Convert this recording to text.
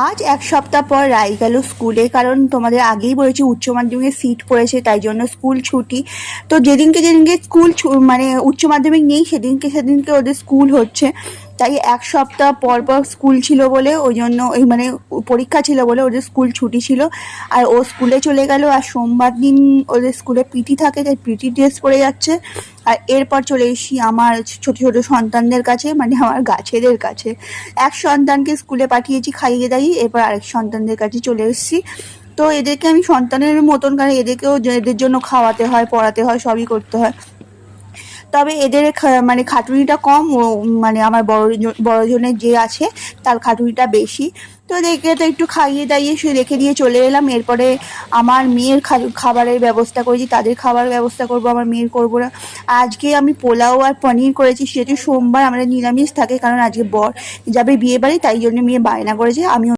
আজ এক সপ্তাহ পর রাই গেল স্কুলে, কারণ তোমাদের আগেই বলেছি উচ্চ মাধ্যমিকে সিট পড়েছে, তাই জন্য স্কুল ছুটি। তো যেদিনকে যেদিনকে স্কুল মানে উচ্চ মাধ্যমিক নেই সেদিনকে সেদিনকে ওদের স্কুল হচ্ছে। তাই এক সপ্তাহ পর পর স্কুল ছিল বলে ওই জন্য ওই মানে পরীক্ষা ছিল বলে ওদের স্কুল ছুটি ছিল। আর ও স্কুলে চলে গেল, আর সোমবার দিন ওদের স্কুলে পিটি থাকে, তাই পিটি ড্রেস পরে যাচ্ছে। আর এরপর চলে এসেছি আমার ছোট ছোট সন্তানদের কাছে, মানে আমার গাছেদের কাছে। এক সন্তানকে স্কুলে পাঠিয়েছি খাইয়ে দাইয়ে, এরপর আরেক সন্তানদের কাছে চলে এসেছি। তো এদেরকে আমি সন্তানের মতন, কারণ এদেরকেও এদের জন্য খাওয়াতে হয়, পড়াতে হয়, সবই করতে হয়। তবে এদের মানে খাটুনিটা কম, ও মানে আমার বড়জনের যে আছে তার খাটুনিটা বেশি। তো এদেরকে তো একটু খাইয়ে দাইয়ে সে রেখে দিয়ে চলে এলাম। এরপরে আমার মেয়ের খাবারের ব্যবস্থা করেছি, তাদের খাবার ব্যবস্থা করব, আমার মেয়ের করবো না। আজকে আমি পোলাও আর পনির করেছি, সেহেতু সোমবার আমরা নিরামিষ থাকে, কারণ আজকে বর যাবে বিয়ে বাড়ি, তাই জন্য মেয়ে বায়না করেছে। আমি